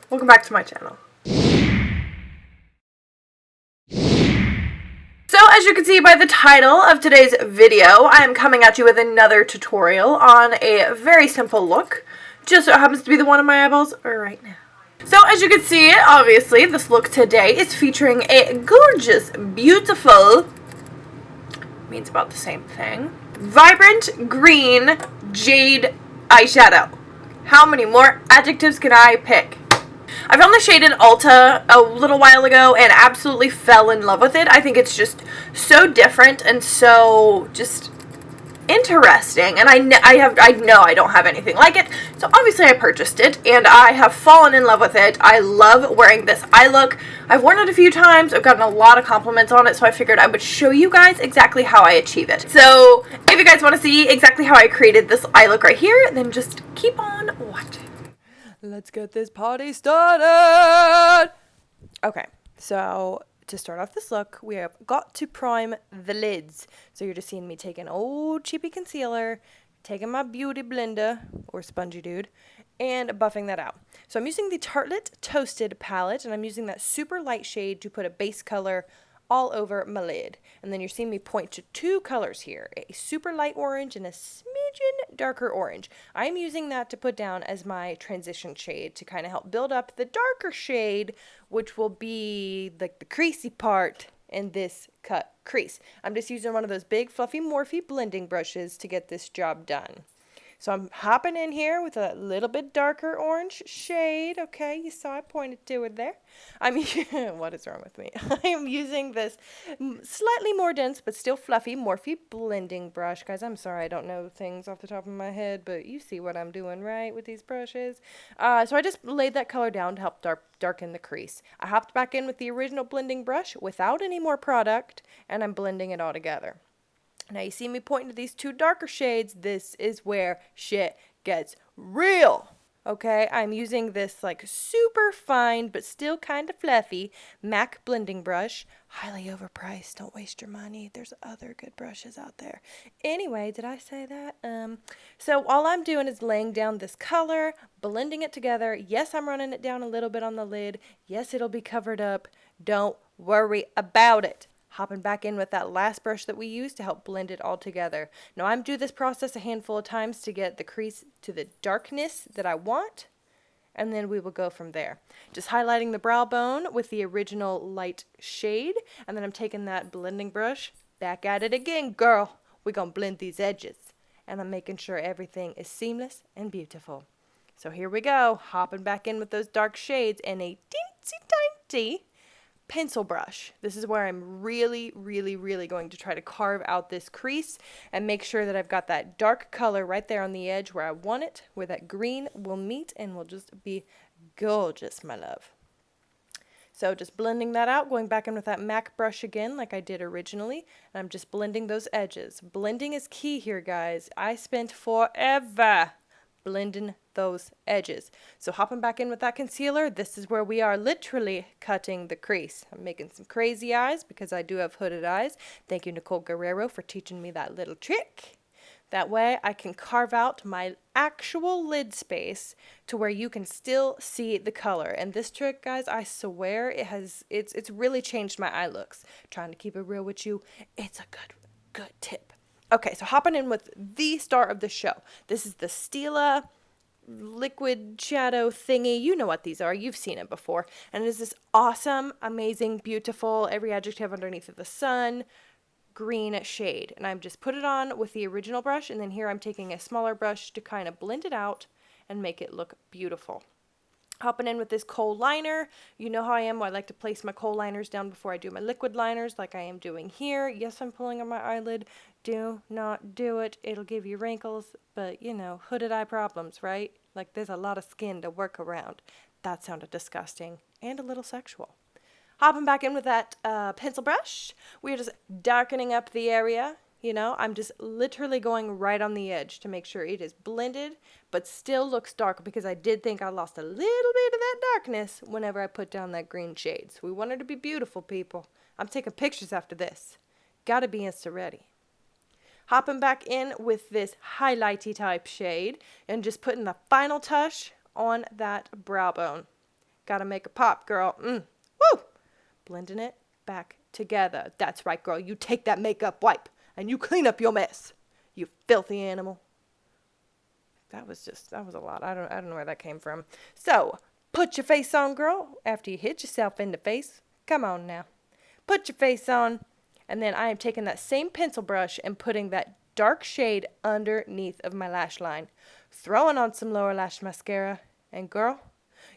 Welcome back to my channel. So as you can see by the title of today's video, I am coming at you with another tutorial on a very simple look. Just so it happens to be the one on my eyeballs right now. So as you can see, obviously, this look today is featuring a gorgeous, beautiful, means about the same thing, vibrant green jade eyeshadow. How many more adjectives can I pick? I found the shade in Ulta a little while ago and absolutely fell in love with it. I think it's just so different and so just interesting, and I know I don't have anything like it, so obviously I purchased it and I have fallen in love with it. I love wearing this eye look. I've worn it a few times. I've gotten a lot of compliments on it, so I figured I would show you guys exactly how I achieve it. So if you guys want to see exactly how I created this eye look right here, then just keep on watching. Let's get this party started. Okay, so to start off this look, we have got to prime the lids. So you're just seeing me take an old cheapy concealer, taking my beauty blender, or spongy dude, and buffing that out. So I'm using the Tartelette Toasted palette, and I'm using that super light shade to put a base color all over my lid. And then you're seeing me point to two colors here, a super light orange and a smidgen darker orange. I'm using that to put down as my transition shade to kind of help build up the darker shade, which will be like the creasy part in this cut crease. I'm just using one of those big fluffy Morphe blending brushes to get this job done. So I'm hopping in here with a little bit darker orange shade. Okay, you saw I pointed to it there. What is wrong with me? I am using this slightly more dense but still fluffy Morphe blending brush. Guys, I'm sorry I don't know things off the top of my head, but you see what I'm doing, right, with these brushes. So I just laid that color down to help darken the crease. I hopped back in with the original blending brush without any more product, and I'm blending it all together. Now you see me pointing to these two darker shades. This is where shit gets real. Okay, I'm using this like super fine but still kind of fluffy MAC blending brush. Highly overpriced. Don't waste your money. There's other good brushes out there. Anyway, did I say that? So all I'm doing is laying down this color, blending it together. Yes, I'm running it down a little bit on the lid. Yes, it'll be covered up. Don't worry about it. Hopping back in with that last brush that we used to help blend it all together. Now I'm doing this process a handful of times to get the crease to the darkness that I want, and then we will go from there. Just highlighting the brow bone with the original light shade, and then I'm taking that blending brush, back at it again, girl. We're gonna blend these edges, and I'm making sure everything is seamless and beautiful. So here we go, hopping back in with those dark shades and a teensy tiny pencil brush. This is where I'm really going to try to carve out this crease and make sure that I've got that dark color right there on the edge where I want it, where that green will meet and will just be gorgeous, my love. So just blending that out, going back in with that MAC brush again like I did originally, and I'm just blending those edges. Blending is key here, guys. I spent forever blending those edges. So hopping back in with that concealer, this is where we are literally cutting the crease. I'm making some crazy eyes because I do have hooded eyes. Thank you, Nicole Guerrero, for teaching me that little trick. That way I can carve out my actual lid space to where you can still see the color. And this trick, guys, I swear it's really changed my eye looks. Trying to keep it real with you, it's a good tip. Okay, so hopping in with the star of the show. This is the Stila liquid shadow thingy. You know what these are. You've seen it before. And it is this awesome, amazing, beautiful, every adjective underneath of the sun, green shade. And I'm just put it on with the original brush. And then here I'm taking a smaller brush to kind of blend it out and make it look beautiful. Hopping in with this kohl liner. You know how I am. I like to place my kohl liners down before I do my liquid liners like I am doing here. Yes, I'm pulling on my eyelid. Do not do it. It'll give you wrinkles, but you know, hooded eye problems, right? Like there's a lot of skin to work around. That sounded disgusting and a little sexual. Hopping back in with that pencil brush. We're just darkening up the area. You know, I'm just literally going right on the edge to make sure it is blended, but still looks dark because I did think I lost a little bit of that darkness whenever I put down that green shade. So we want her to be beautiful, people. I'm taking pictures after this. Gotta be Insta ready. Hopping back in with this highlighty type shade and just putting the final touch on that brow bone. Gotta make a pop, girl. Woo! Blending it back together. That's right, girl. You take that makeup wipe and you clean up your mess. You filthy animal. That was a lot. I don't know where that came from. So, put your face on, girl, after you hit yourself in the face. Come on now. Put your face on. And then I am taking that same pencil brush and putting that dark shade underneath of my lash line. Throwing on some lower lash mascara. And girl,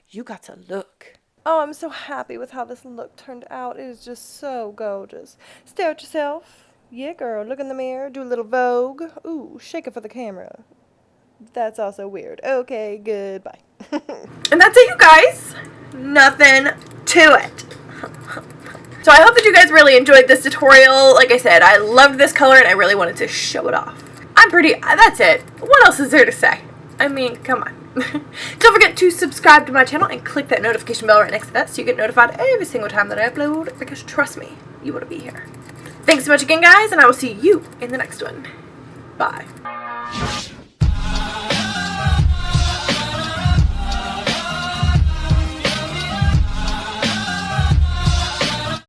you got to look. Oh, I'm so happy with how this look turned out. It is just so gorgeous. Stare at yourself. Yeah, girl. Look in the mirror. Do a little Vogue. Ooh, shake it for the camera. That's also weird. Okay, goodbye. And that's it, you guys. Nothing to it. So I hope that you guys really enjoyed this tutorial. Like I said, I loved this color and I really wanted to show it off. That's it. What else is there to say? I mean, come on. Don't forget to subscribe to my channel and click that notification bell right next to that so you get notified every single time that I upload, because trust me, you want to be here. Thanks so much again, guys, and I will see you in the next one. Bye.